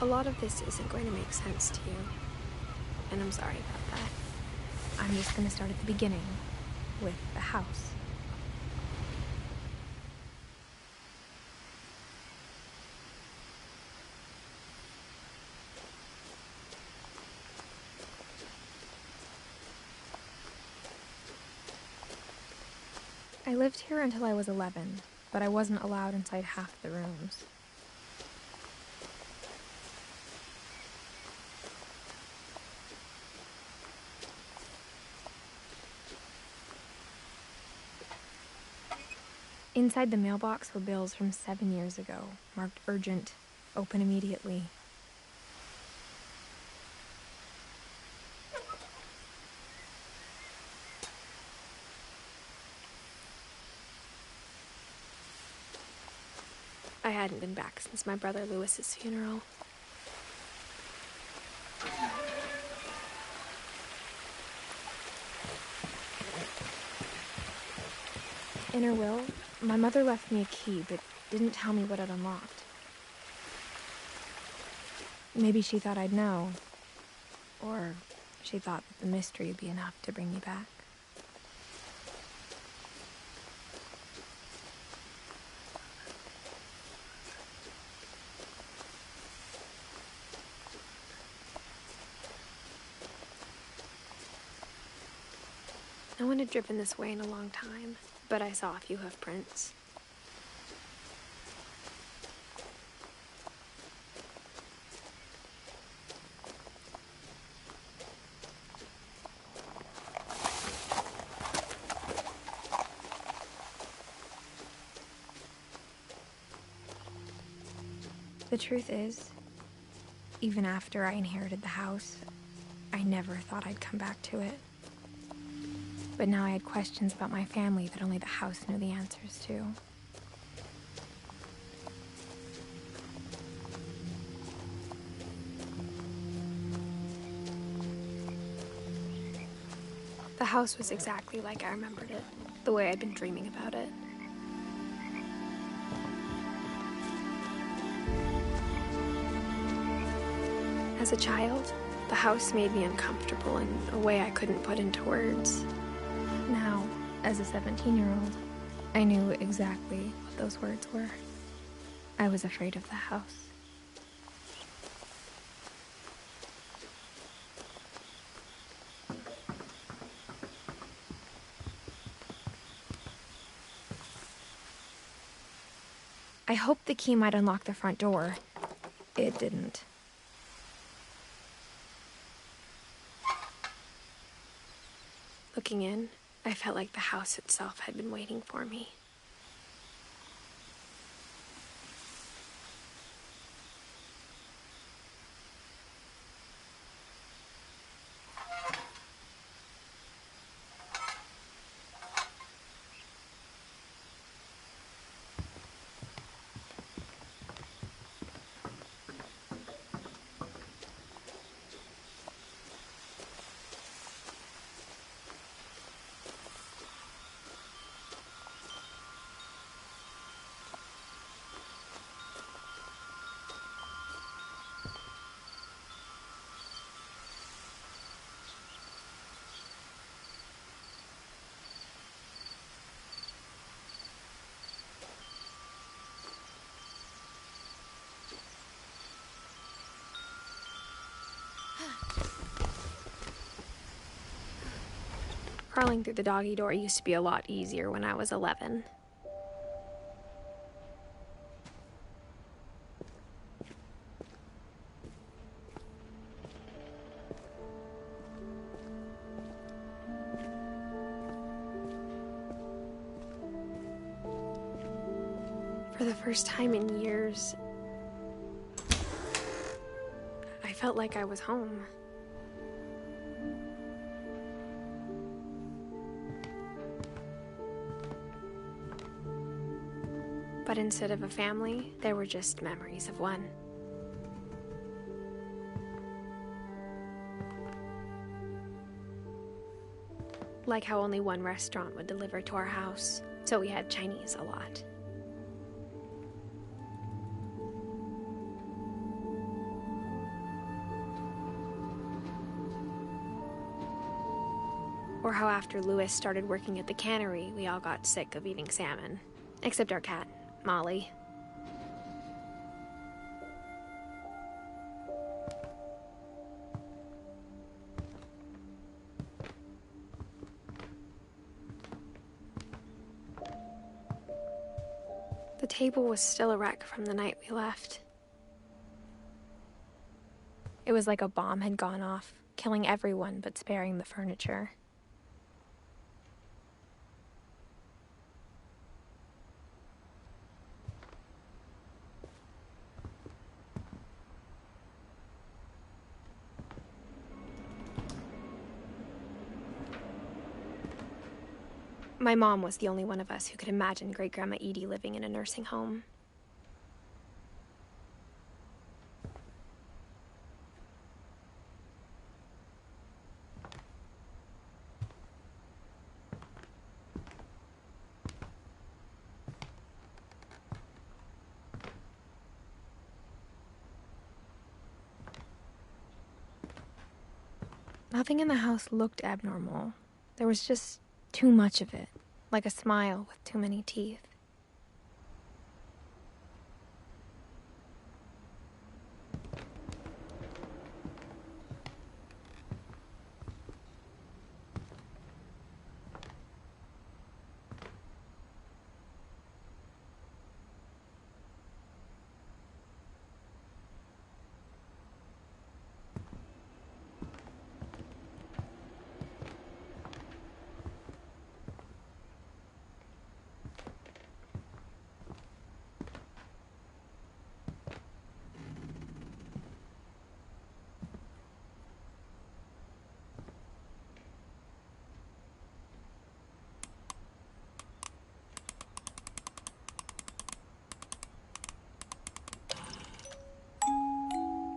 A lot of this isn't going to make sense to you, and I'm sorry about that. I'm just going to start at the beginning, with the house. I lived here until I was 11, but I wasn't allowed inside half the rooms. Inside the mailbox were bills from 7 years ago, marked urgent, open immediately. I hadn't been back since my brother Lewis's funeral. In her will, my mother left me a key, but didn't tell me what it unlocked. Maybe she thought I'd know, or she thought that the mystery would be enough to bring me back. No one had driven this way in a long time, but I saw a few hoof prints. The truth is, even after I inherited the house, I never thought I'd come back to it. But now I had questions about my family that only the house knew the answers to. The house was exactly like I remembered it, the way I'd been dreaming about it. As a child, the house made me uncomfortable in a way I couldn't put into words. Now, as a 17-year-old, I knew exactly what those words were. I was afraid of the house. I hoped the key might unlock the front door. It didn't. Looking in, I felt like the house itself had been waiting for me. Crawling through the doggy door used to be a lot easier when I was 11. For the first time in years, I felt like I was home. But instead of a family, there were just memories of one. Like how only one restaurant would deliver to our house, so we had Chinese a lot. Or how after Louis started working at the cannery, we all got sick of eating salmon. Except our cat, Molly. The table was still a wreck from the night we left. It was like a bomb had gone off, killing everyone but sparing the furniture. My mom was the only one of us who could imagine Great-Grandma Edie living in a nursing home. Nothing in the house looked abnormal. There was just too much of it, like a smile with too many teeth.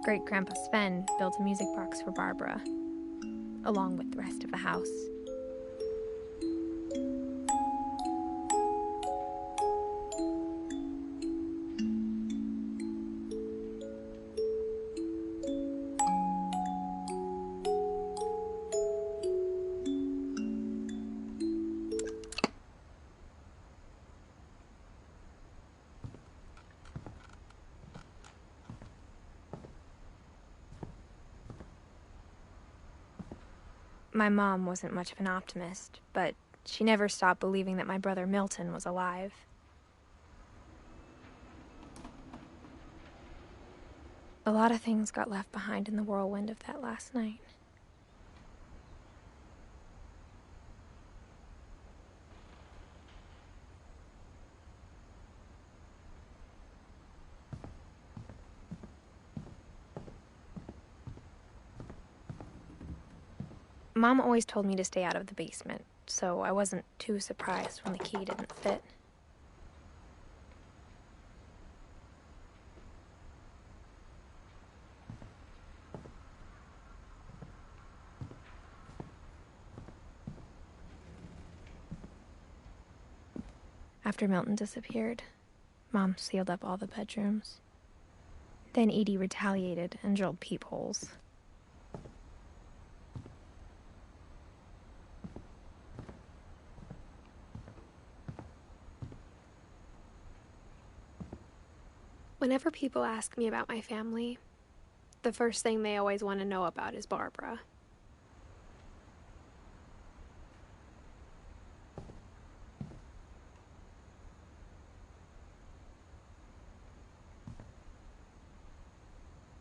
Great-Grandpa Sven built a music box for Barbara, along with the rest of the house. My mom wasn't much of an optimist, but she never stopped believing that my brother Milton was alive. A lot of things got left behind in the whirlwind of that last night. Mom always told me to stay out of the basement, so I wasn't too surprised when the key didn't fit. After Milton disappeared, Mom sealed up all the bedrooms. Then Edie retaliated and drilled peepholes. Whenever people ask me about my family, the first thing they always want to know about is Barbara.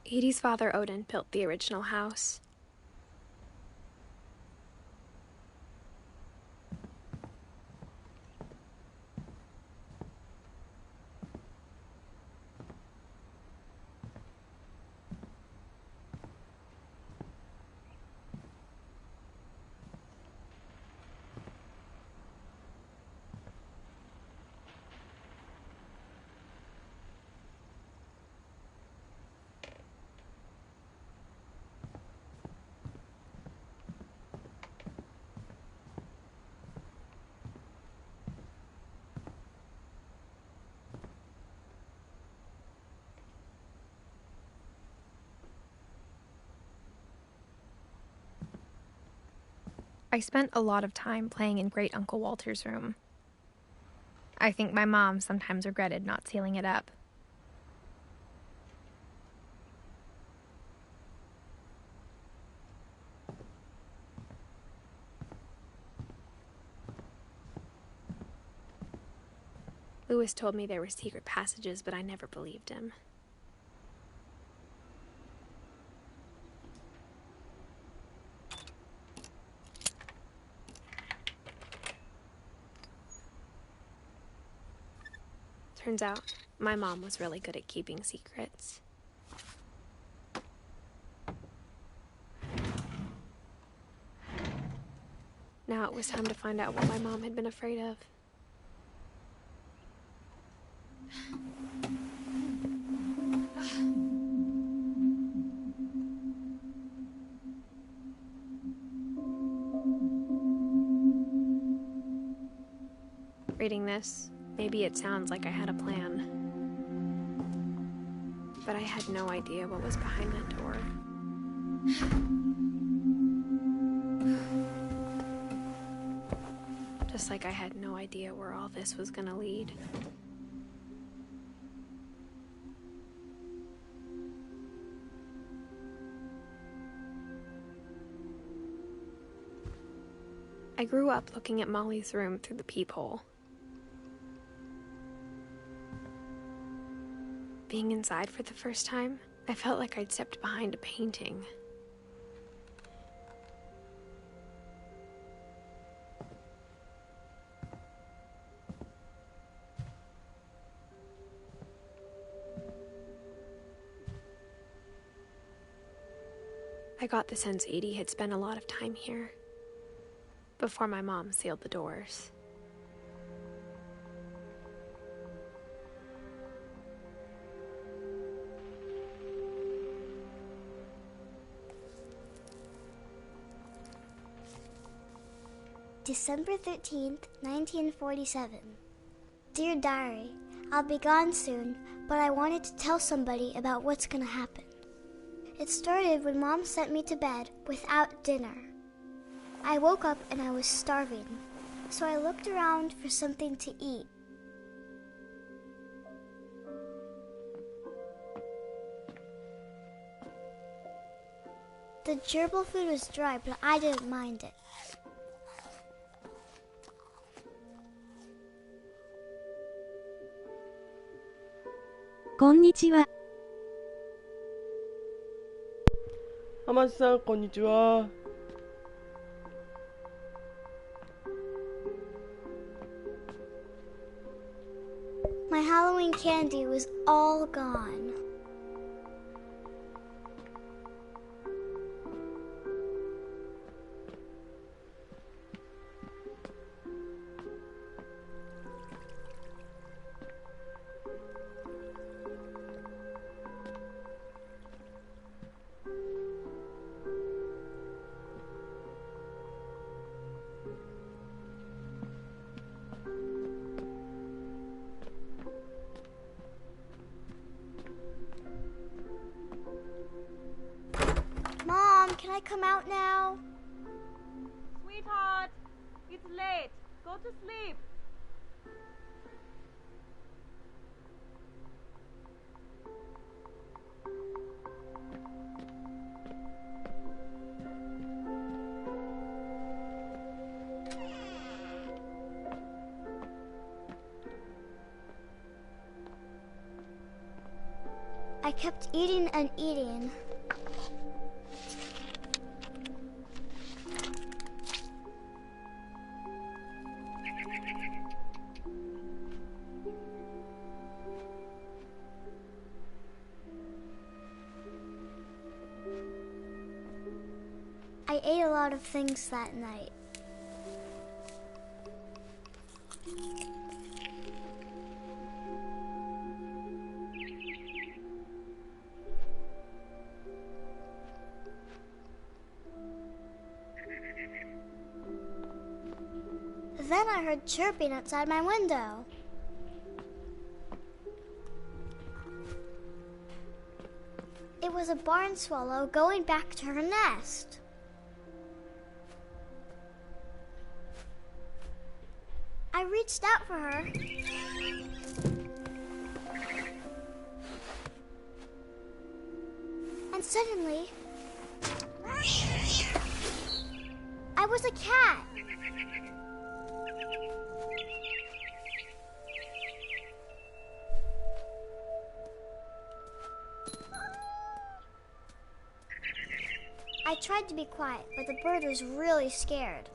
Edie's father, Odin, built the original house. I spent a lot of time playing in Great Uncle Walter's room. I think my mom sometimes regretted not sealing it up. Louis told me there were secret passages, but I never believed him. Turns out, my mom was really good at keeping secrets. Now it was time to find out what my mom had been afraid of. Reading this, maybe it sounds like I had a plan. But I had no idea what was behind that door. Just like I had no idea where all this was gonna lead. I grew up looking at Molly's room through the peephole. Being inside for the first time, I felt like I'd stepped behind a painting. I got the sense Edie had spent a lot of time here, before my mom sealed the doors. December 13th, 1947. Dear Diary, I'll be gone soon, but I wanted to tell somebody about what's gonna happen. It started when Mom sent me to bed without dinner. I woke up and I was starving, so I looked around for something to eat. The gerbil food was dry, but I didn't mind it. Konnichiwa. 浜地さん、こんにちは。My Halloween candy was all gone. Mom, can I come out now? Sweetheart, it's late. Go to sleep. I kept eating and eating. I ate a lot of things that night. Then I heard chirping outside my window. It was a barn swallow going back to her nest. I reached out for her. And suddenly, I was a cat. I tried to be quiet, but the bird was really scared.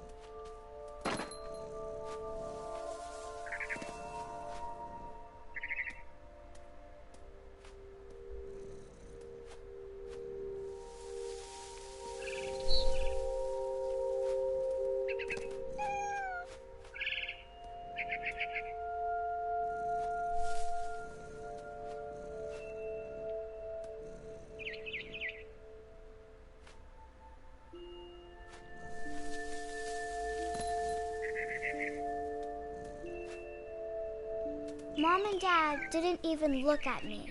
Mom and Dad didn't even look at me.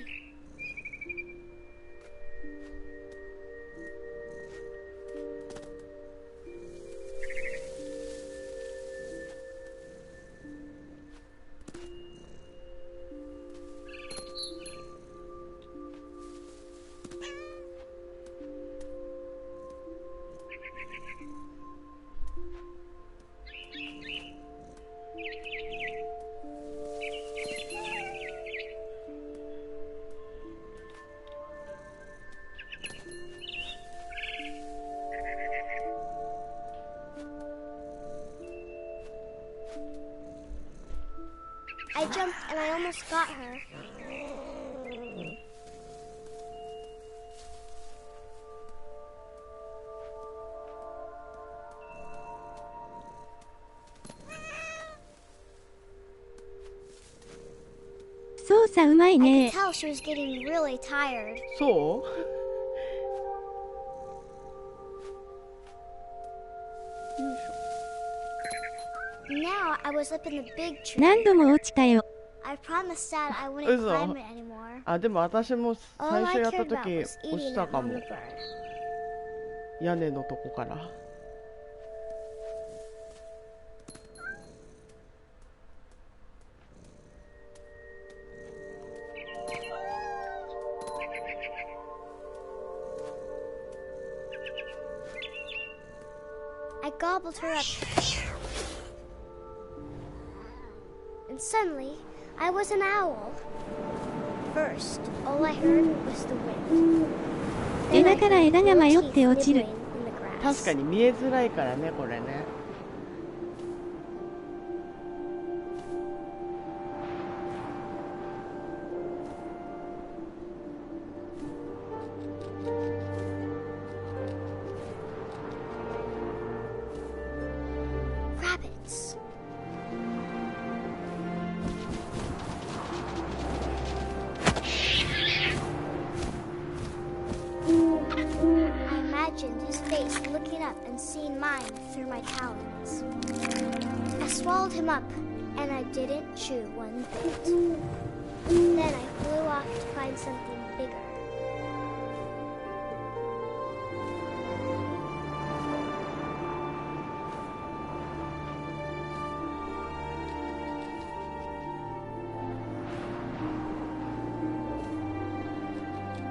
I jumped and I almost got her. I could tell she was getting really tired. そう？ Now I was up in the big tree. 何度も落ちたよ。I promised Dad I wouldn't climb it anymore. あ、でも私も All 最 I 初やった cared about 時 was 落 eating ちた that かも。 mama bird. 屋根のとこから。I gobbled her up. And suddenly, I was an owl. First, all I heard was the wind. 枝から枝が迷って落ちる。確かに見えづらいからね、これね。Rabbits. I imagined his face looking up and seeing mine through my talons. I swallowed him up, and I didn't chew one bit. Then I flew off to find something bigger.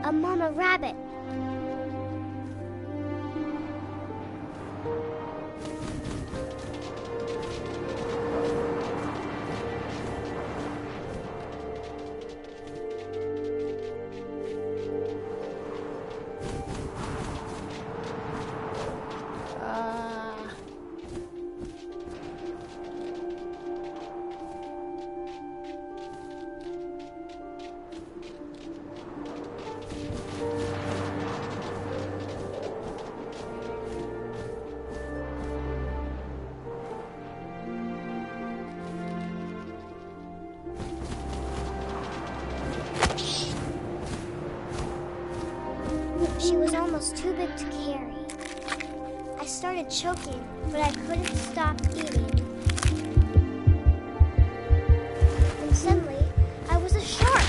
A mama rabbit. She was almost too big to carry. I started choking, but I couldn't stop eating. And suddenly, I was a shark.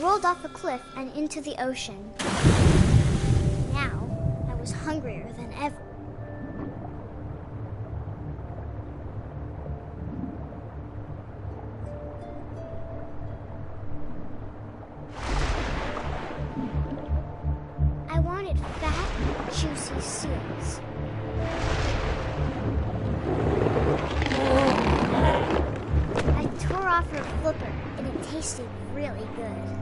rolled off a cliff and into the ocean. Now, I was hungrier than ever. I wanted fat, juicy seals. I tore off her flipper, and it tasted really good.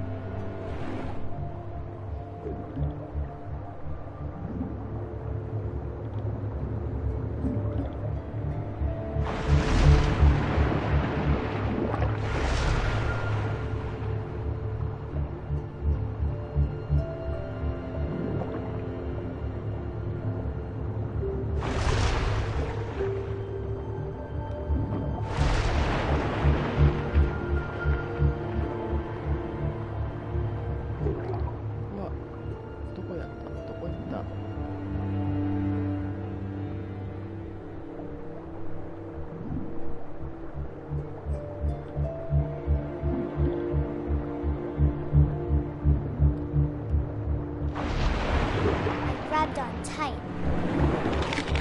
On tight,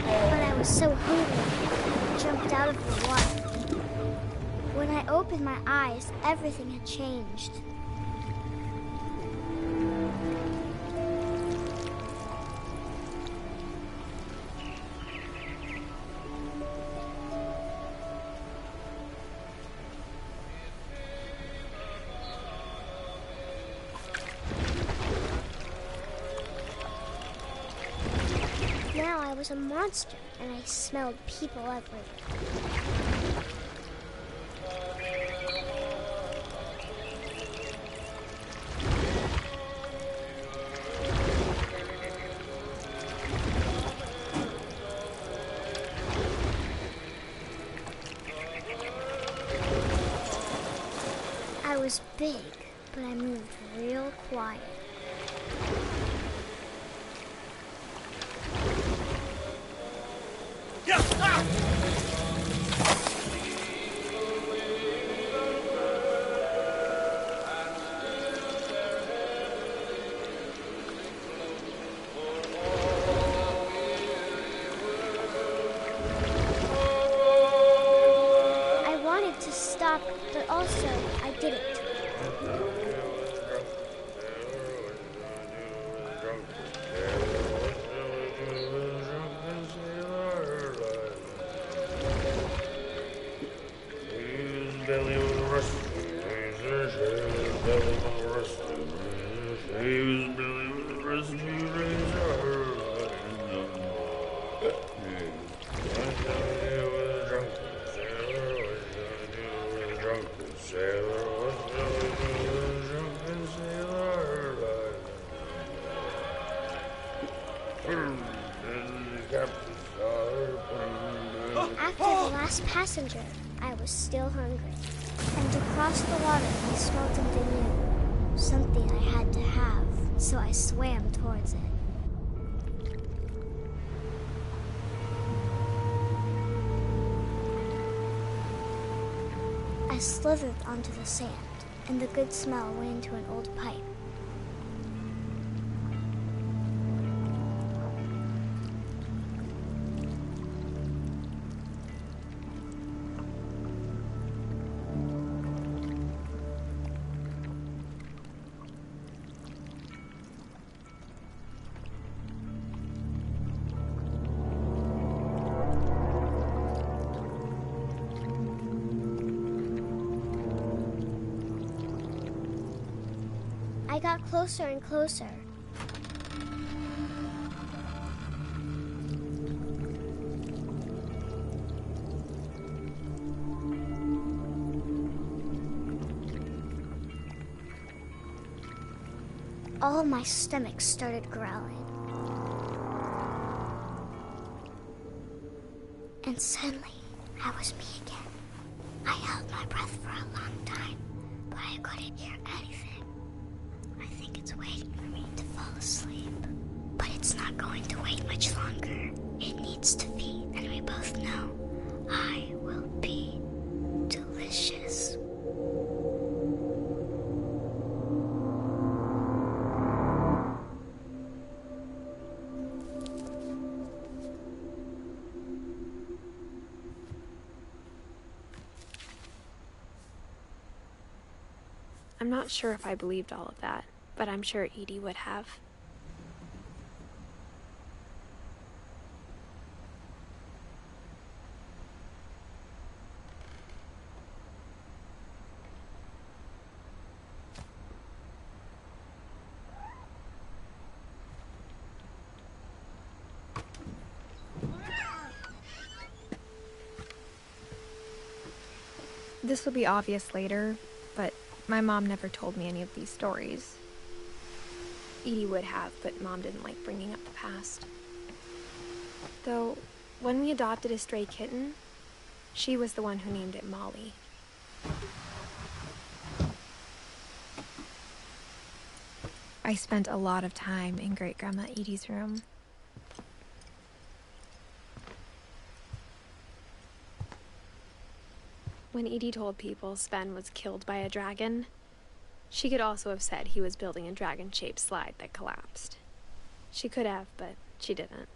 but I was so hungry I jumped out of the water. When I opened my eyes, everything had changed. Now I was a monster, and I smelled people everywhere. I was big, but I moved real quiet. I wanted to stop, but also I didn't. After the last passenger, I was still hungry. And to cross the water, I smelled something new. Something I had to have, so I swam towards it. I slithered onto the sand, and the good smell went into an old pipe. I got closer and closer. All my stomach started growling. And suddenly, I was me again. I held my breath for a long time, but I couldn't hear anything. I think it's waiting for me to fall asleep. But it's not going to wait much longer. It needs to feed, and we both know I will be delicious. I'm not sure if I believed all of that, but I'm sure Edie would have. This will be obvious later, but my mom never told me any of these stories. Edie would have, but Mom didn't like bringing up the past. Though, when we adopted a stray kitten, she was the one who named it Molly. I spent a lot of time in Great-Grandma Edie's room. When Edie told people Sven was killed by a dragon, she could also have said he was building a dragon-shaped slide that collapsed. She could have, but she didn't.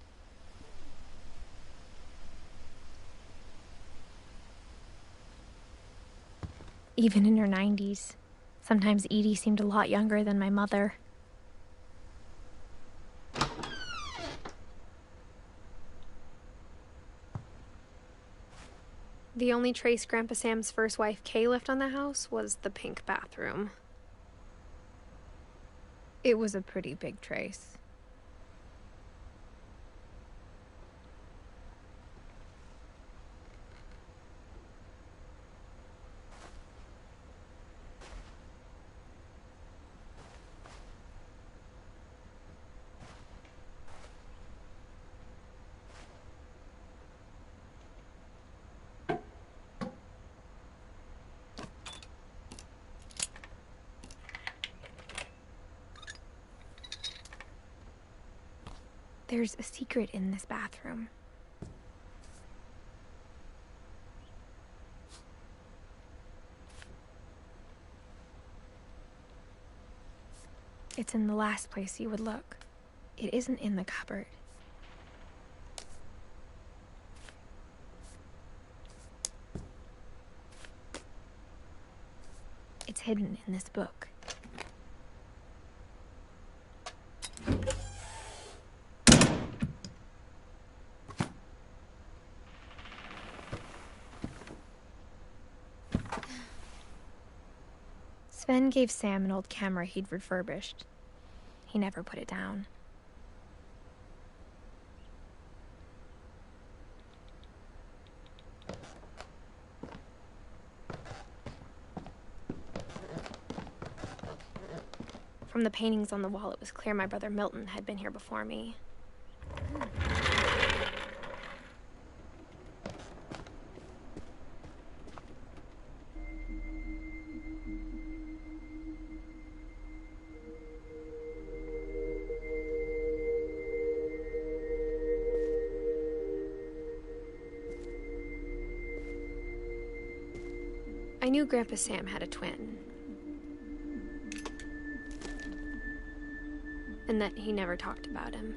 Even in her 90s, sometimes Edie seemed a lot younger than my mother. The only trace Grandpa Sam's first wife Kay left on the house was the pink bathroom. It was a pretty big trace. There's a secret in this bathroom. It's in the last place you would look. It isn't in the cupboard. It's hidden in this book. Sven gave Sam an old camera he'd refurbished. He never put it down. From the paintings on the wall, it was clear my brother Milton had been here before me. I knew Grandpa Sam had a twin. And that he never talked about him.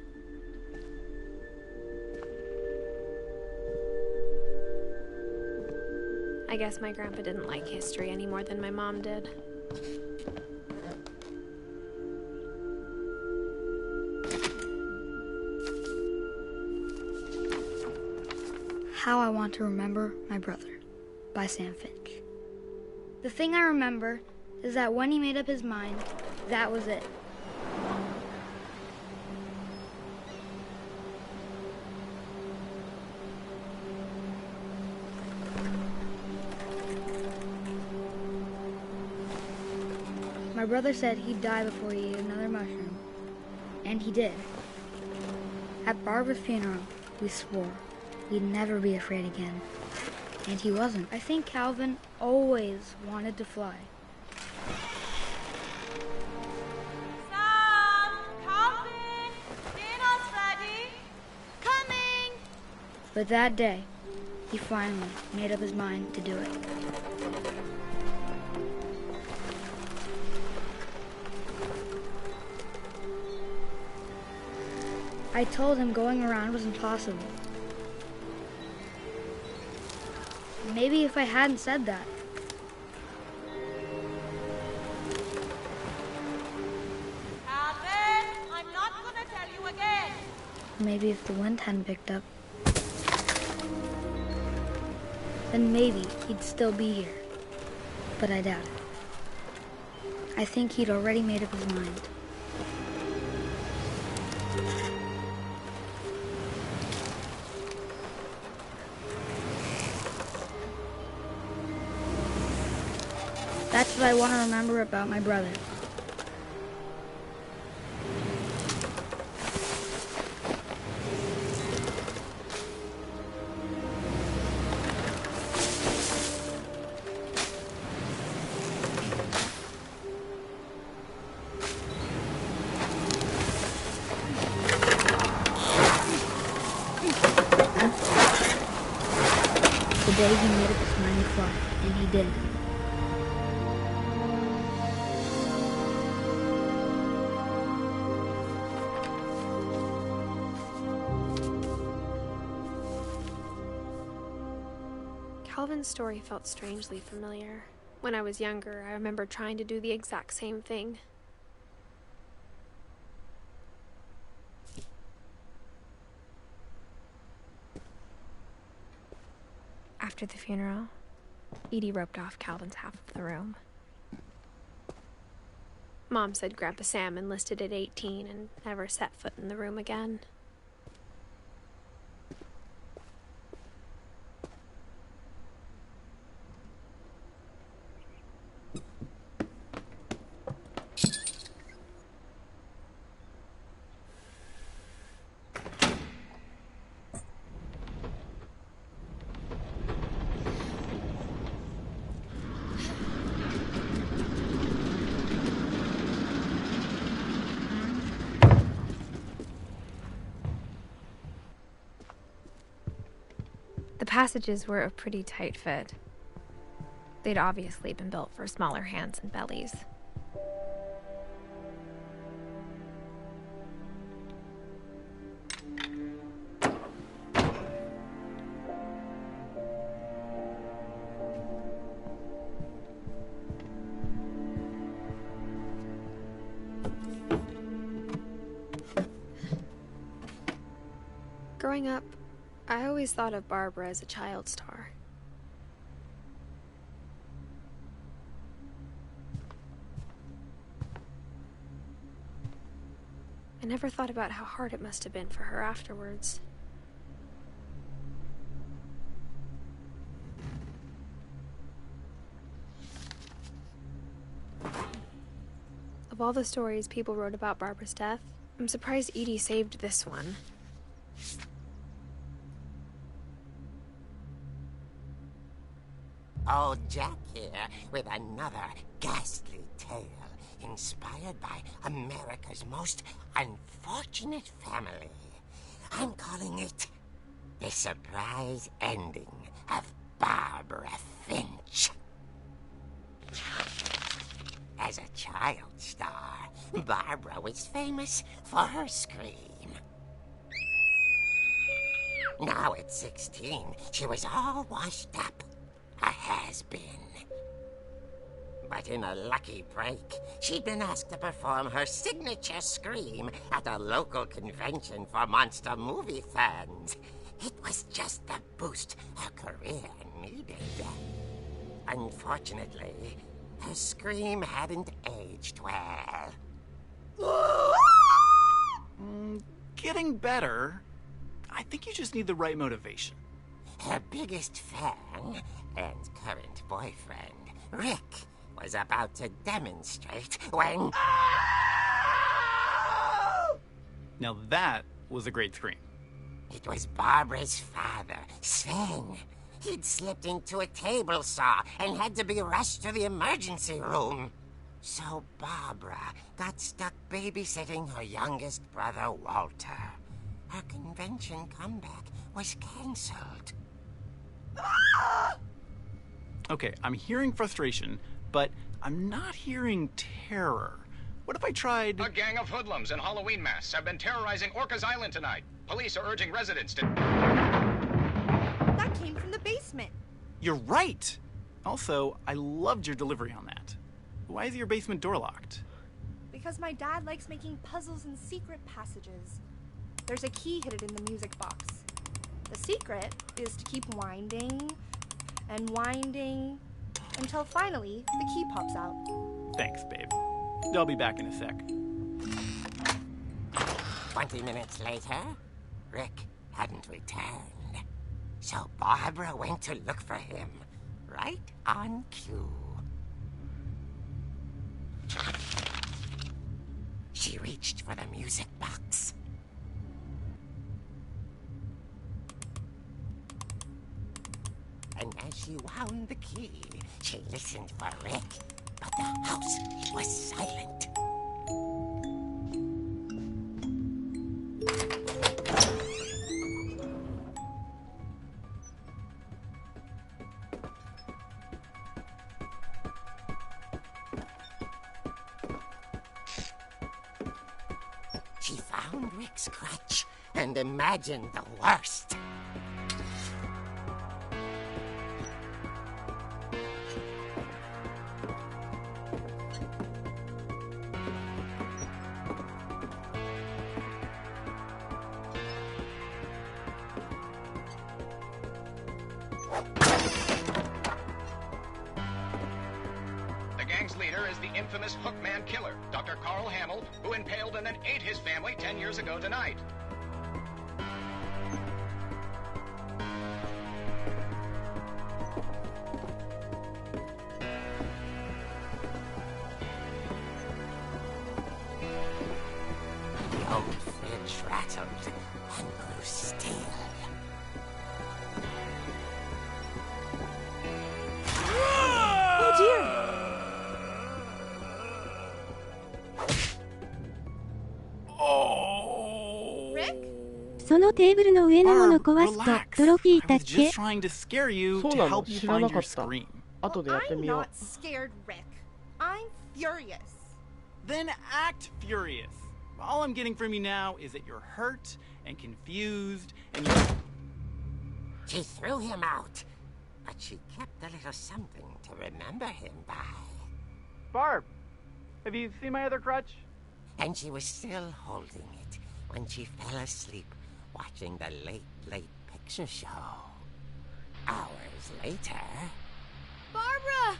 I guess my grandpa didn't like history any more than my mom did. How I Want to Remember My Brother by Sam Finch. The thing I remember is that when he made up his mind, that was it. My brother said he'd die before he ate another mushroom. And he did. At Barbara's funeral, we swore we'd never be afraid again. And he wasn't. I think Calvin always wanted to fly. Sam! Calvin! Dinner's ready! Coming! But that day, he finally made up his mind to do it. I told him going around was impossible. Maybe if I hadn't said that, Maybe if the wind hadn't picked up, then maybe he'd still be here. But I doubt it. I think he'd already made up his mind. That's what I want to remember about my brother. The day he made up his mind to fly, and he did. Calvin's story felt strangely familiar. When I was younger, I remember trying to do the exact same thing. After the funeral, Edie roped off Calvin's half of the room. Mom said Grandpa Sam enlisted at 18 and never set foot in the room again. The passages were a pretty tight fit. They'd obviously been built for smaller hands and bellies. Growing up, I always thought of Barbara as a child star. I never thought about how hard it must have been for her afterwards. Of all the stories people wrote about Barbara's death, I'm surprised Edie saved this one. Old Jack here with another ghastly tale inspired by America's most unfortunate family. I'm calling it The Surprise Ending of Barbara Finch. As a child star, Barbara was famous for her scream. Now at 16, she was all washed up. A has-been. But in a lucky break, she'd been asked to perform her signature scream at a local convention for monster movie fans. It was just the boost her career needed. Unfortunately, her scream hadn't aged well. Getting better. I think you just need the right motivation. Her biggest fan and current boyfriend, Rick, was about to demonstrate when... Now that was a great scream. It was Barbara's father, Sven. He'd slipped into a table saw and had to be rushed to the emergency room. So Barbara got stuck babysitting her youngest brother, Walter. Her convention comeback was cancelled. Okay, I'm hearing frustration, but I'm not hearing terror. What if I tried... A gang of hoodlums in Halloween masks have been terrorizing Orcas Island tonight. Police are urging residents to... That came from the basement. You're right! Also, I loved your delivery on that. Why is your basement door locked? Because my dad likes making puzzles and secret passages. There's a key hidden in the music box. The secret is to keep winding and winding until finally the key pops out. Thanks, babe. I'll be back in a sec. 20 minutes later, Rick hadn't returned. So Barbara went to look for him, right on cue. She reached for the music box. And as she wound the key, she listened for Rick, but the house was silent. She found Rick's crutch and imagined the worst. The gang's leader is the infamous Hookman killer, Dr. Carl Hamill, who impaled and then ate his family 10 years ago tonight. The old fridge rattled and grew still. Oh dear! そのテーブルの上のもの壊す Relax. とトロフィー I だ was っけ just trying to scare you そう to なの help you 知らな find か your った scream. 後でやって I'm みよ not scared, Rick. I'm furious. Then act furious. All I'm getting from you now is that you're hurt and confused and you're... She threw him out, but she kept a little something to remember him by. Barb, have you seen my other crutch? And she was still holding it when she fell asleep watching the late picture show. Hours later... Barbara!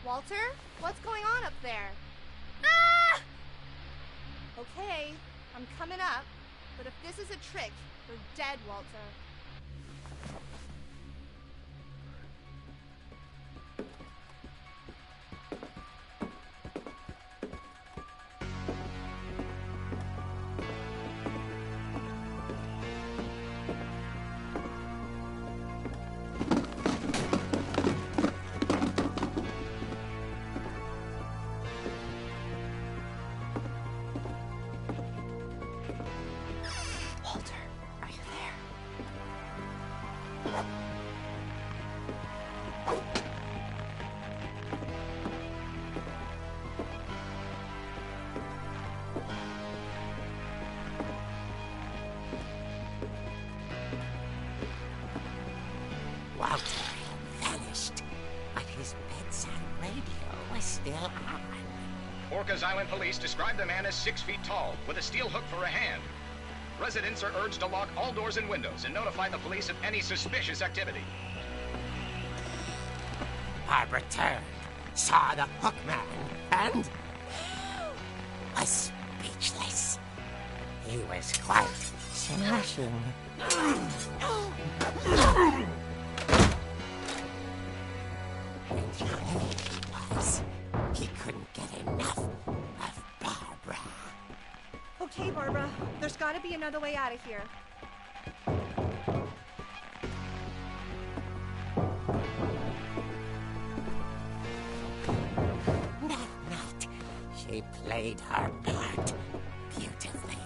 Walter, what's going on up there? Ah! Okay, I'm coming up, but if this is a trick, you're dead, Walter. Walter, are you there? Walter had vanished, but his bedside radio was still on. Orcas Island police describe the man as 6 feet tall, with a steel hook for a hand. Residents are urged to lock all doors and windows and notify the police of any suspicious activity. Barbara turned, saw the Hookman, and was speechless. He was quite smashing. And ready he was. He couldn't get enough of Barbara. Okay, Barbara, there's gotta be another way out of here. That night, she played her part beautifully.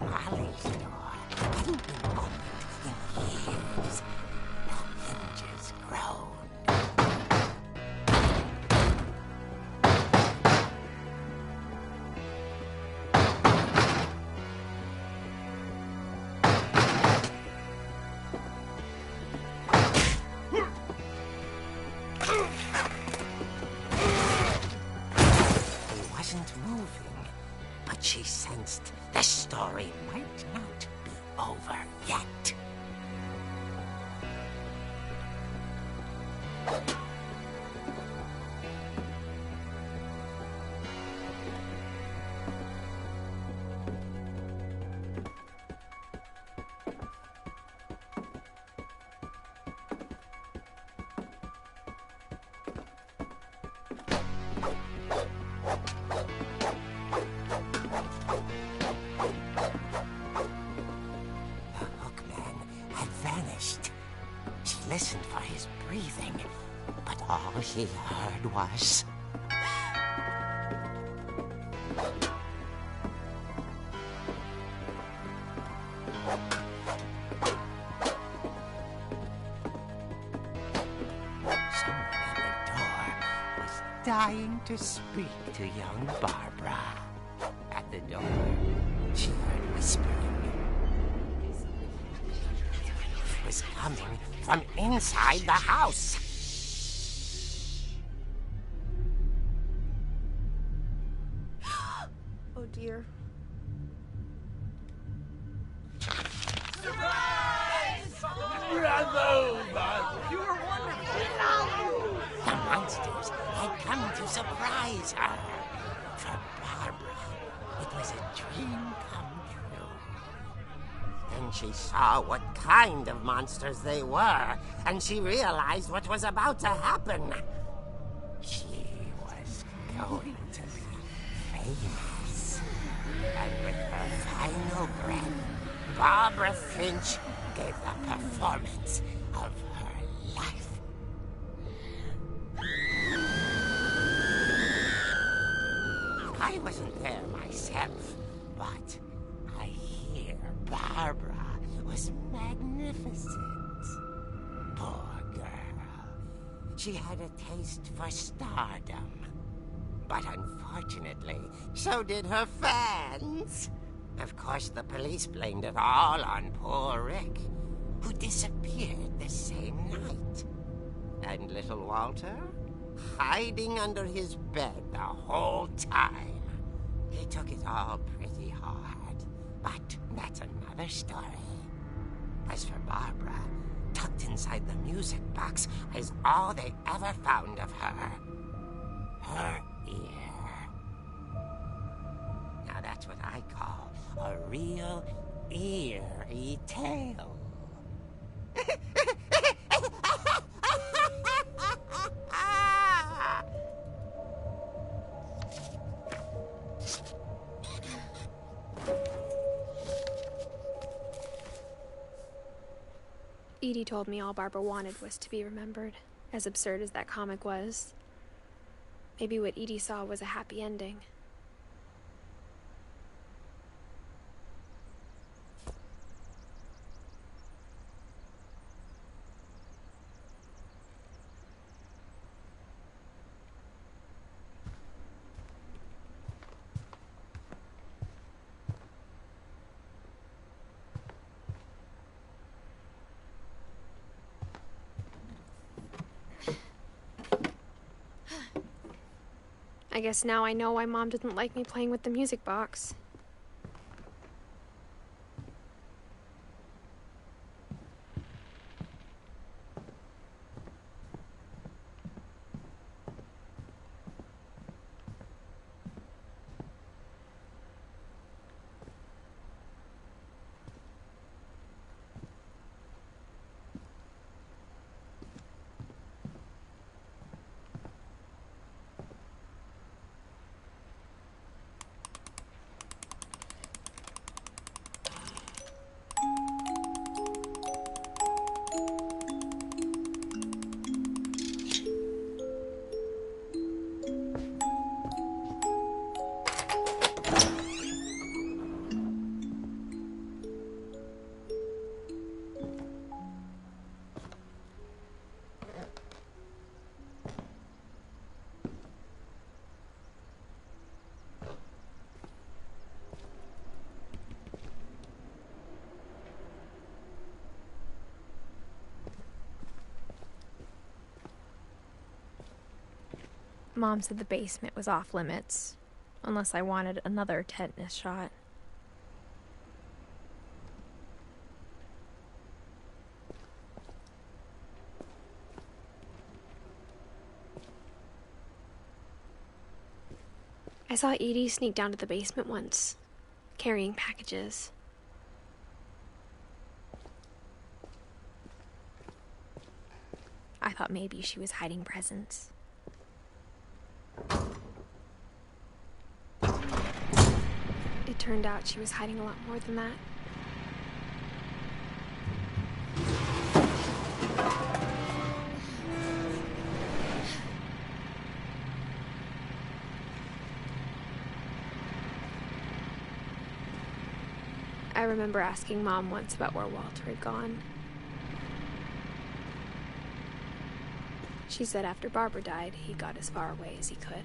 Molly's door hadn't been opened in years. The hinges groaned. story might not be over yet. Listened for his breathing, but all he heard was... Someone at the door was dying to speak to young Barbara. At the door, she heard whispering. It was coming from inside the house. Oh dear. Surprise! Bravo, Barbara! You were wonderful! The monsters had come to surprise her. For Barbara, it was a dream come true. Then she saw what kind of monsters they were, and she realized what was about to happen. She was going to be famous. And with her final breath, Barbara Finch gave the performance of her life. I wasn't there myself, but I hear Barbara was magnificent. Poor girl. She had a taste for stardom. But unfortunately, so did her fans. Of course, the police blamed it all on poor Rick, who disappeared the same night. And little Walter, hiding under his bed the whole time. He took it all pretty hard, but that's another story. As for Barbara, tucked inside the music box is all they ever found of her. Her ear. Now that's what I call a real eerie tale. Edie told me all Barbara wanted was to be remembered, as absurd as that comic was. Maybe what Edie saw was a happy ending. I guess now I know why Mom didn't like me playing with the music box. Mom said the basement was off limits, unless I wanted another tetanus shot. I saw Edie sneak down to the basement once, carrying packages. I thought maybe she was hiding presents. It turned out she was hiding a lot more than that. I remember asking Mom once about where Walter had gone. She said after Barbara died, he got as far away as he could.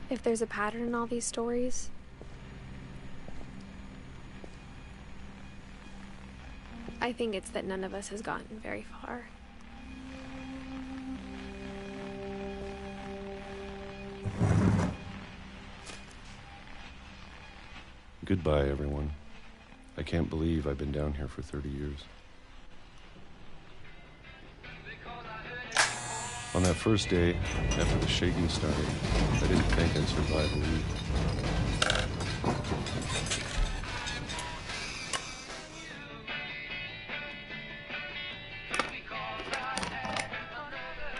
If there's a pattern in all these stories, I think it's that none of us has gotten very far. Goodbye, everyone. I can't believe I've been down here for 30 years. On that first day, after the shaking started, I didn't think I'd survive a week.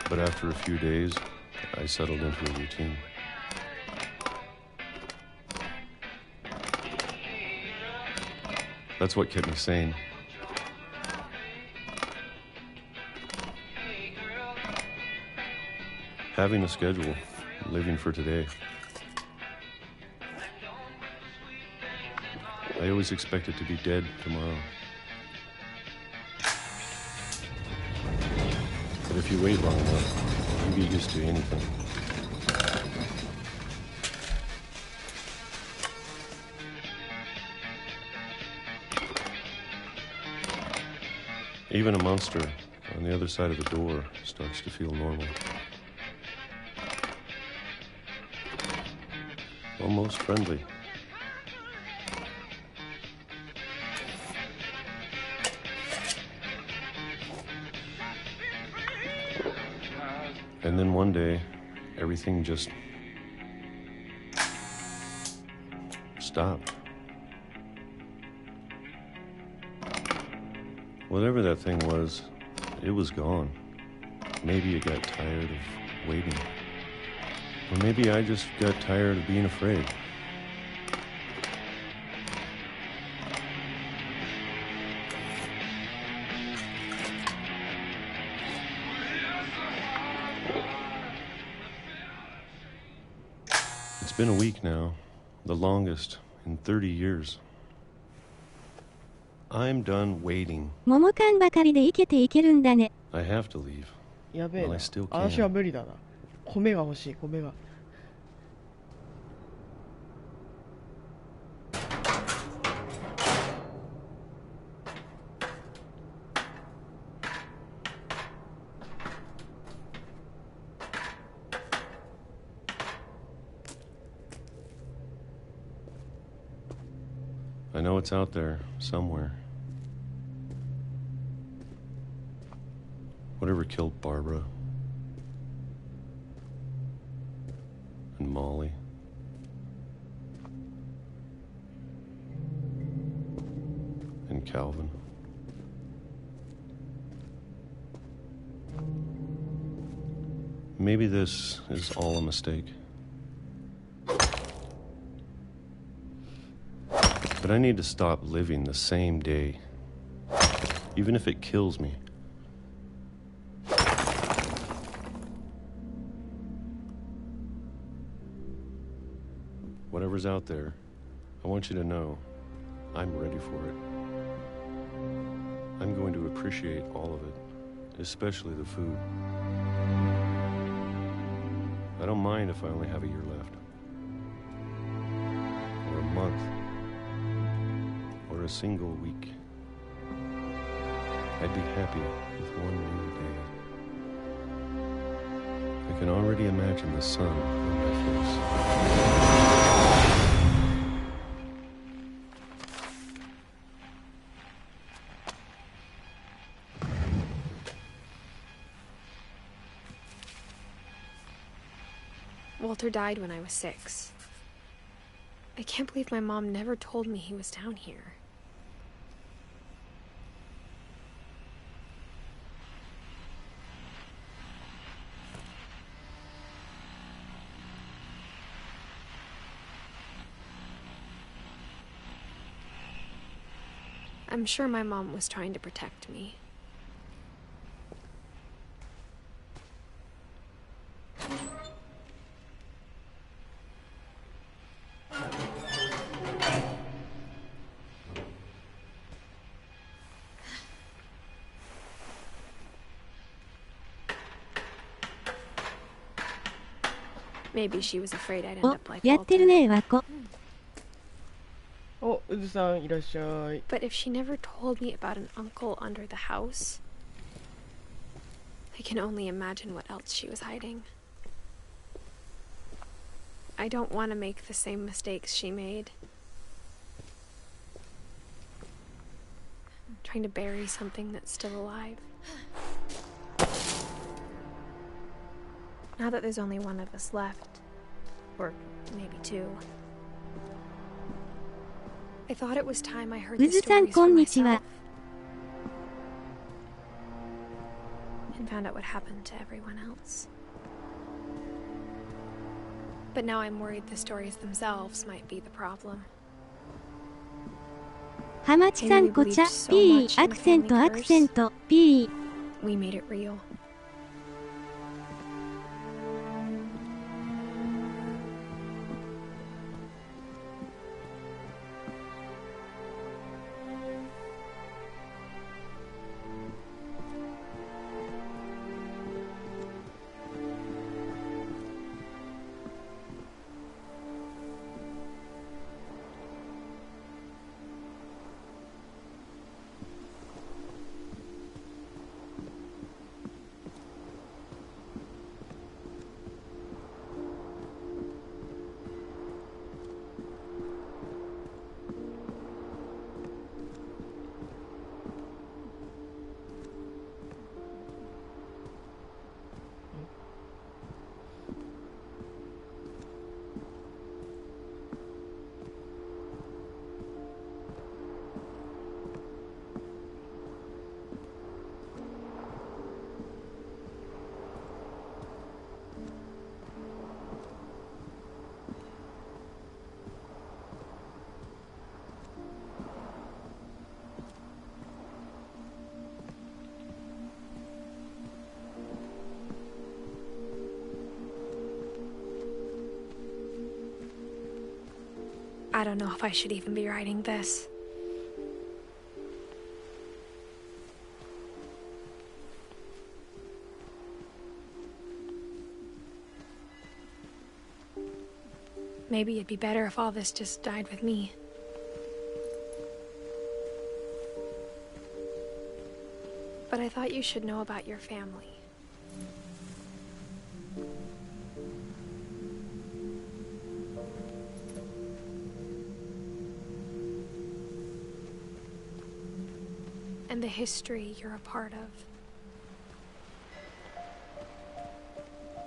But after a few days, I settled into a routine. That's what kept me sane. Having a schedule, living for today. I always expected to be dead tomorrow. But if you wait long enough, you get used to anything. Even a monster on the other side of the door starts to feel normal. Almost friendly. And then one day, everything just stopped. Whatever that thing was, it was gone. Maybe it got tired of waiting. Or maybe I just got tired of being afraid. It's been a week now, the longest in 30 years. I'm done waiting. 桃缶ばかりで生きていけるんだね。I have to leave. やべえ Well, な I still can. 私は無理だな。米が欲しい、米が。I know it's out there, somewhere. Whatever killed Barbara and Molly and Calvin. Maybe this is all a mistake. But I need to stop living the same day, even if it kills me. Whatever's out there, I want you to know I'm ready for it. I'm going to appreciate all of it, especially the food. I don't mind if I only have a year left, or a month, or a single week. I'd be happy with one new day. I can already imagine the sun on my face. Walter died when I was 6. I can't believe my mom never told me he was down here. I'm sure my mom was trying to protect me. Maybe she was afraid I'd end お、 up like やってる Walter. ね、ワコ。お、うずさんいらっしゃい。 But if she never told me about an uncle under the house, I can only imagine what else she was hiding. I don't want to make the same mistakes she made. Trying to bury something that's still alive. Now that there's only one of us left, or maybe 2, I thought it was time I heard the うずさん、 stories こ for んにちは。 myself and found out what happened to everyone else. But now I'm worried the stories themselves might be the problem. ハマチさん、こちゃ、P、アクセント、アクセント、P。 We made it real. I don't know if I should even be writing this. Maybe it'd be better if all this just died with me. But I thought you should know about your family. And the history you're a part of.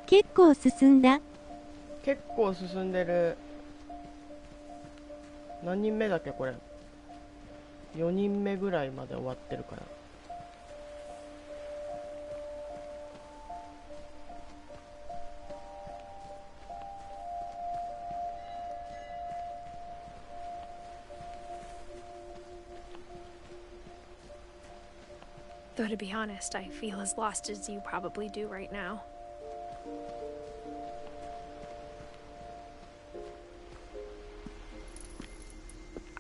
結構進んだ。結構進んでる。何人目だっけこれ。4人目ぐらいまで終わってるから。Though to be honest, I feel as lost as you probably do right now.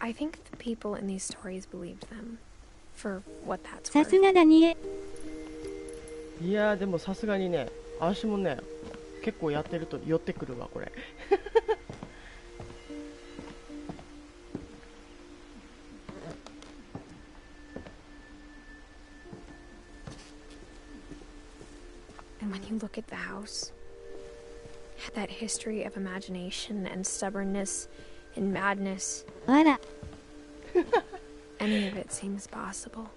I think the people in these stories believed them, for what that's さ worth. すがだにえ。いやーでもさすがにね、私もね、結構やってると寄ってくるわこれ。And when you look at the house, that history of imagination and stubbornness and madness, あら。 any of it seems possible.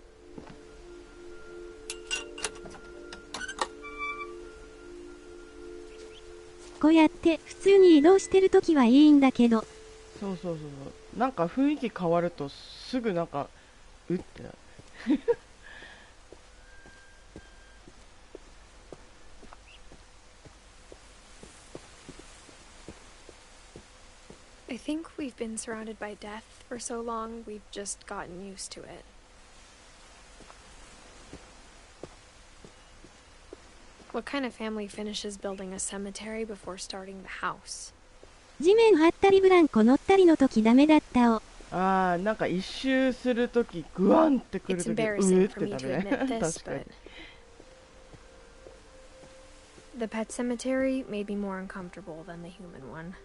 こやって普通に移動してるときはいいんだけど。そうそうそうそう。なんか雰囲気変わるとすぐなんか、うってなる。I think we've been surrounded by death for so long, we've just gotten used to it. What kind of family finishes building a cemetery before starting the house? 地面張ったりブランコ乗ったりの時ダメだったを。ああ、なんか一周するとき、グワンってくる It's とき、う embarrassing ーっ for て me な to るね。 admit this, 確かに。 but the pet cemetery made me more uncomfortable than the human one.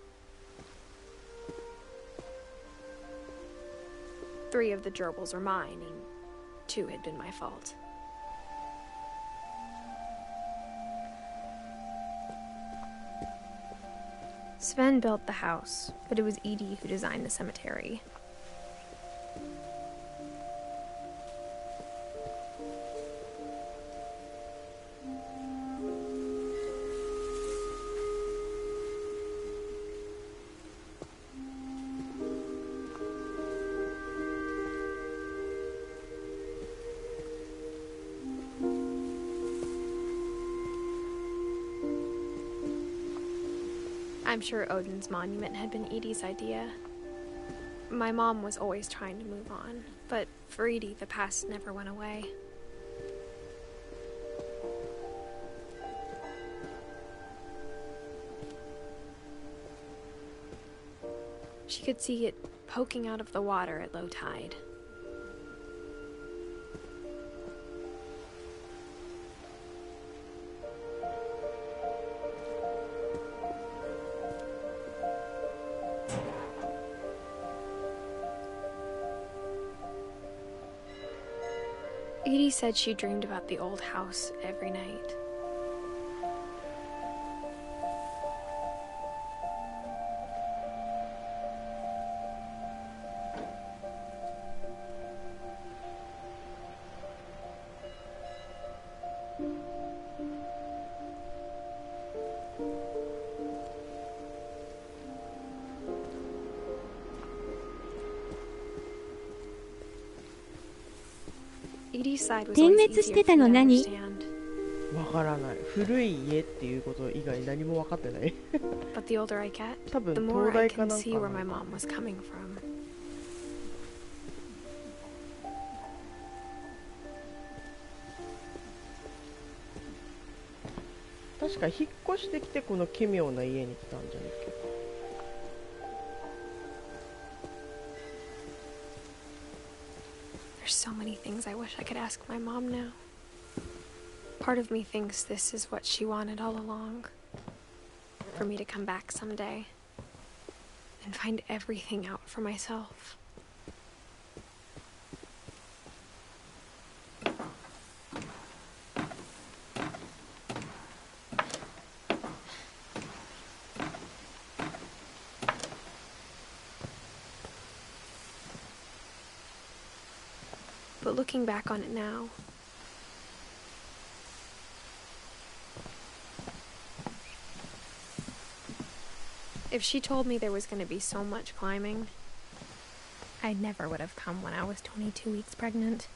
3 of the gerbils are mine, and 2 had been my fault. Sven built the house, but it was Edie who designed the cemetery. I'm sure Odin's monument had been Edie's idea. My mom was always trying to move on, but for Edie, the past never went away. She could see it poking out of the water at low tide. Edie said she dreamed about the old house every night. Edie's side was 点 always 滅し easier てた for の me to 何？ understand. わからない。古い家っていうこと以外何も分かってない。 But the older I get, 多分 the more 東 I 大か can なん see か where な my mom was coming from.「確か引っ越してきてこの奇妙な家に来たんじゃないっけ。 There's so many things I wish I could ask my mom now. Part of me thinks this is what she wanted all along. For me to come back someday and find everything out for myself. But looking back on it now, if she told me there was going to be so much climbing, I never would have come when I was 22 weeks pregnant.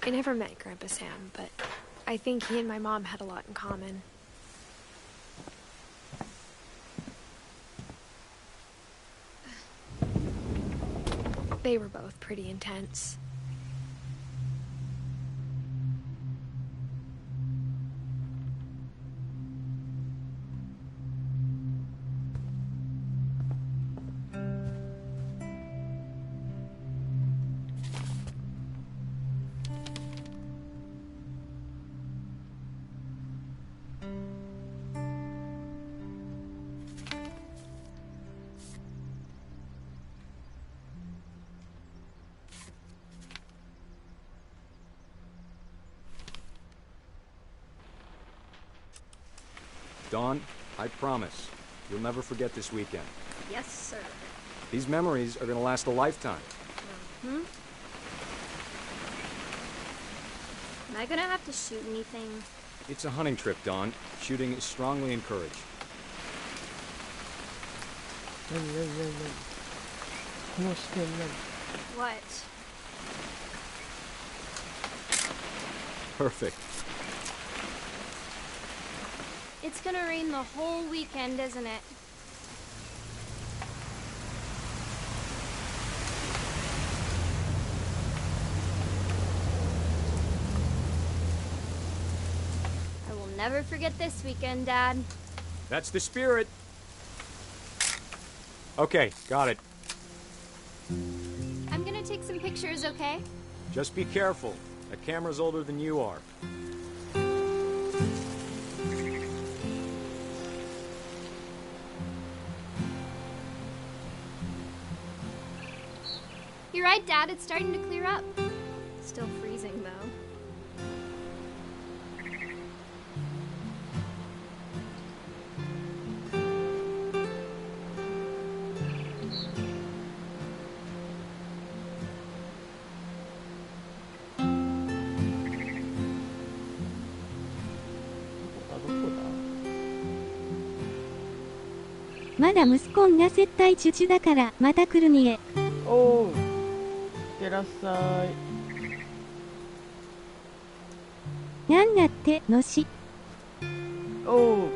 I never met Grandpa Sam, but I think he and my mom had a lot in common. They were both pretty intense. Dawn, I promise, you'll never forget this weekend. Yes, sir. These memories are gonna last a lifetime. Hmm? Am I gonna have to shoot anything? It's a hunting trip, Dawn. Shooting is strongly encouraged. What? Perfect. It's gonna rain the whole weekend, isn't it? I will never forget this weekend, Dad. That's the spirit. Okay, got it. I'm gonna take some pictures, okay? Just be careful. That camera's older than you are. You're right, Dad. It's starting to clear up. Still freezing, though.まだ息子んが接待中だからまた来るにえ。おう、いってらっしゃい。なんだってのし。おう。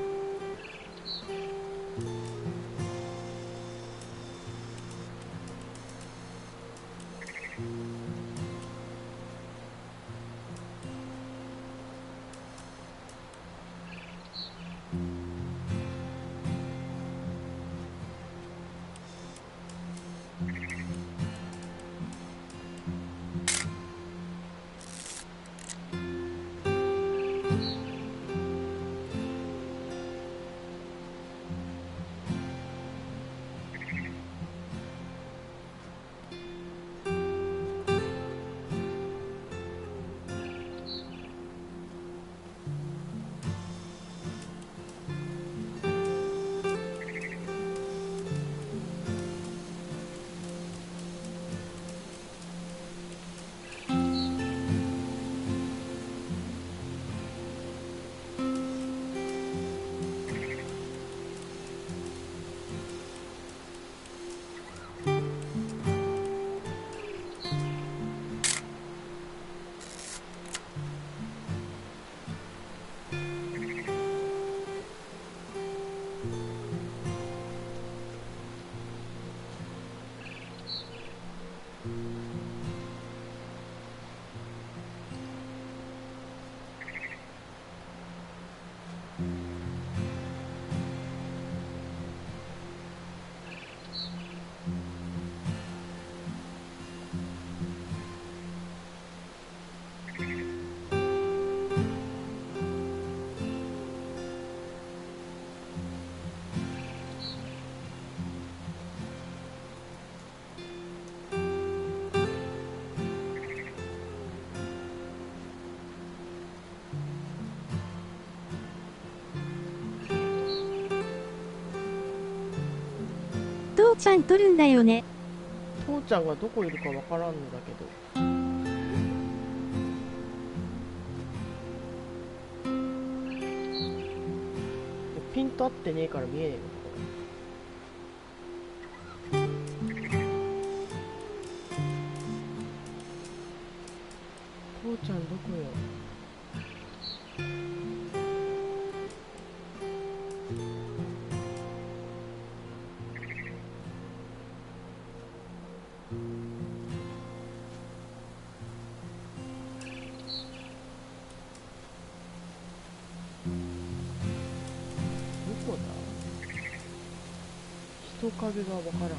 父ちゃん撮るんだよね。父ちゃんがどこいるかわからんのだけど。ピント合ってねえから見えねえの。父ちゃんどこよ。人影がわからん。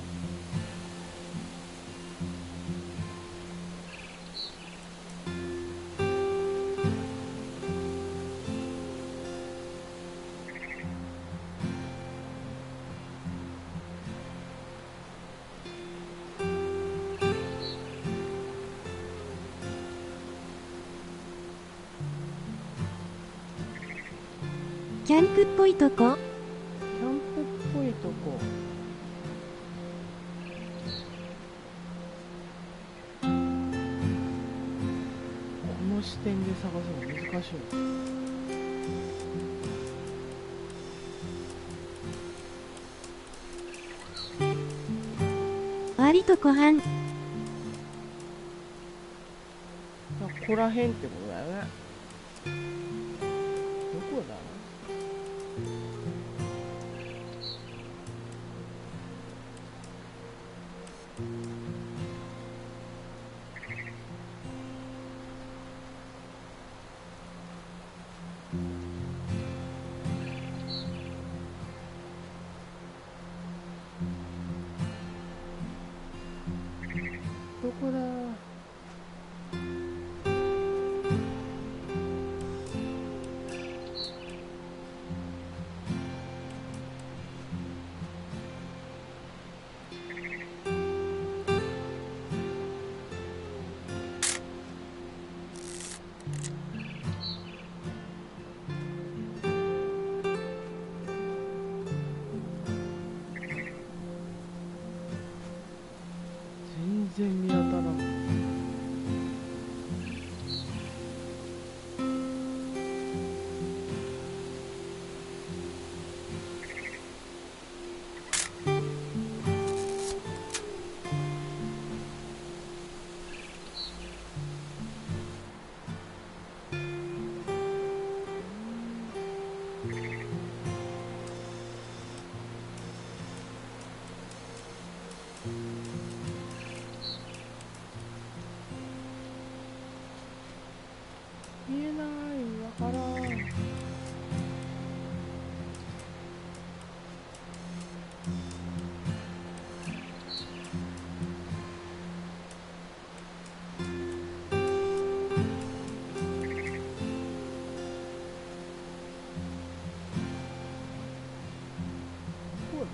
キキャンプっぽいとこ。キャンプっぽいとこ。この視点で探すの難しいな。割と湖畔。ここら辺ってことだよね。どこだ？どこだ？全然見当たらん。見えない、わからん。どこだ？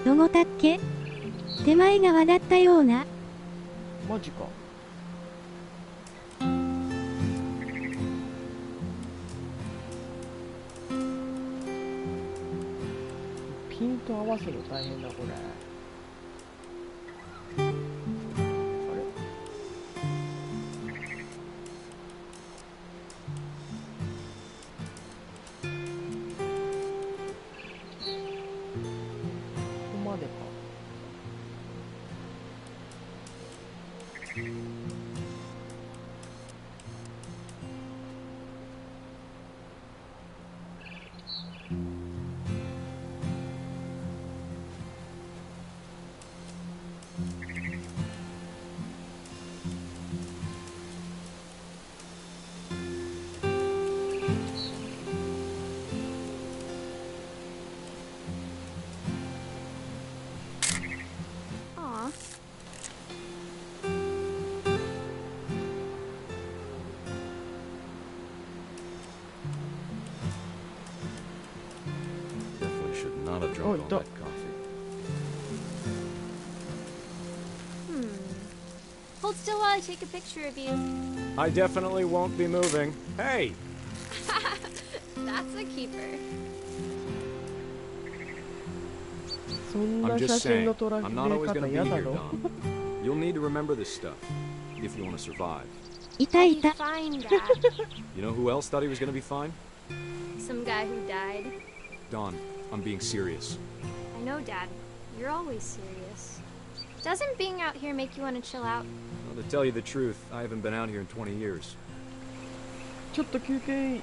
どごたっけ？手前側だったような。マジか。ピント合わせるの大変だこれ。あれ？ここまでか。Aw. Definitely should not have drunk all that coffee. Hold still while I take a picture of you. I definitely won't be moving. Hey! That's a keeper. そん I'm な写 just 真 saying, の撮られ I'm not always 方 gonna be 嫌だ here, ろ。 Don. You'll need to remember this stuff if you want to survive. いたいた。 Fine, Dad. You know who else thought he was gonna be fine? Some guy who died. Don, I'm being serious. I know, Dad. You're always serious. Doesn't being out here make you want to chill out? Well, to tell you the truth, I haven't been out here in 20 years. ちょっと休憩。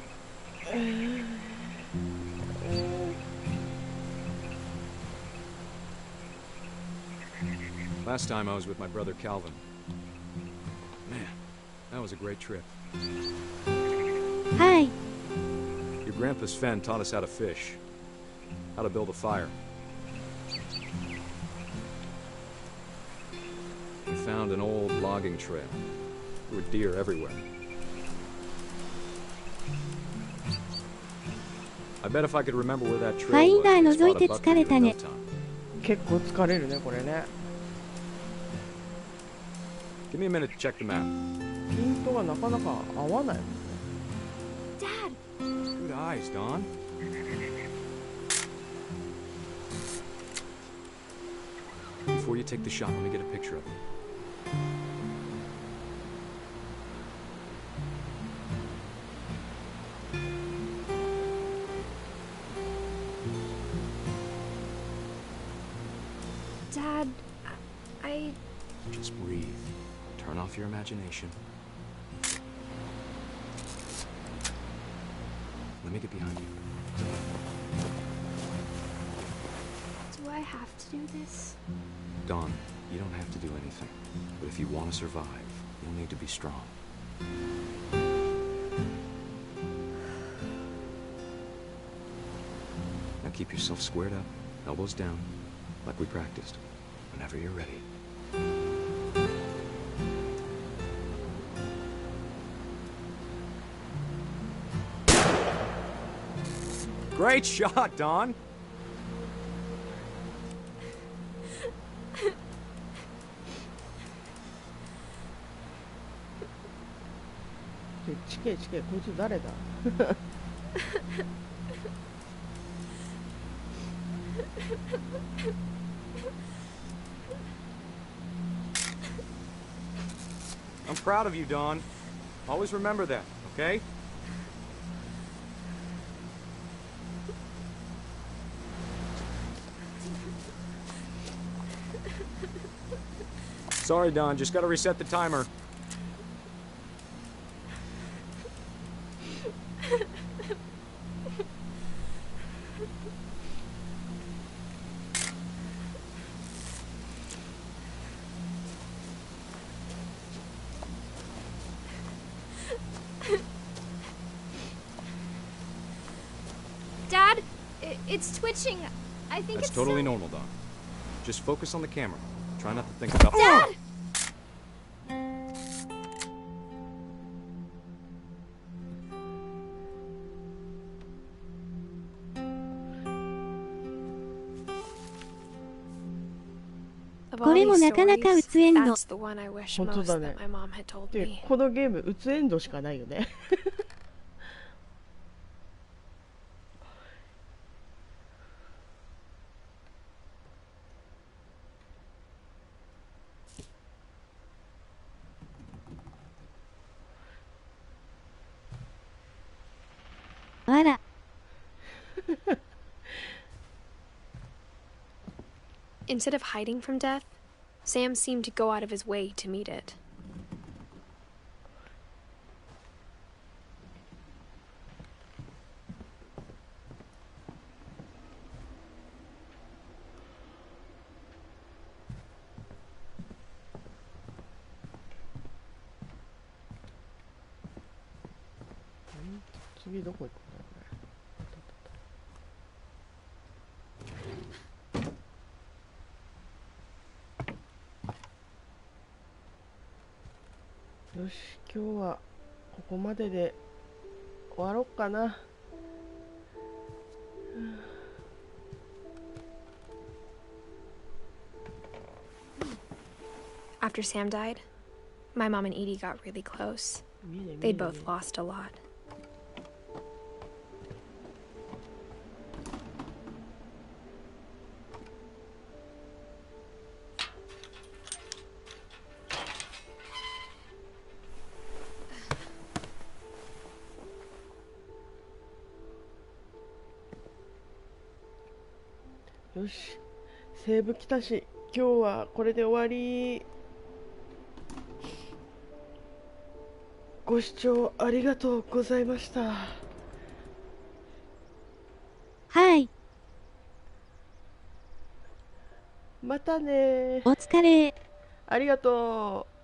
Last time I was with my brother Calvin. Man, that was a great trip. はい。 Your grandpa Sven taught us how to fish, how to build a fire. We found an old logging trail. There were deer everywhere. I bet if I could remember where that trail was, ファインダー we'd 覗い spot て a buck 疲れ or two た in ね。 no time. 結構疲れるねこれね。 Give me a minute to check the map. ピントがなかなか合わない。 Dad! Good eyes, Dawn. Before you take the shot, let me get a picture of you. Dad, I... Just breathe. Turn off your imagination. Let me get behind you. Do I have to do this? Dawn, you don't have to do anything. But if you want to survive, you'll need to be strong. Now keep yourself squared up, elbows down, like we practiced. Whenever you're ready. Great shot, Dawn! Chike, Chike, こいつ誰だ? I'm proud of you, Dawn. Always remember that, okay? Sorry, Dawn. Just gotta reset the timer. Dad, it's twitching. I think That's it's totally normal, Dawn. Just focus on the camera. Try not to think about... Dad! Of こ all れも these なかなか stories, うつエンド。 that's the one I wish 本当 most だね。 that my mom had told で me. このゲームうつエンドしかないよね。あら。 Instead of hiding from death, Sam seemed to go out of his way to meet it.次どこ行くんだろうね。よし、今日はここまでで終わろっかな。After Sam died, my mom and Edie got really close. They'd both lost a lot. Yoshi, よし、セーブ来たし、今日はこれで終わり。ご視聴ありがとうございました。はい。またね。お疲れ。ありがとう。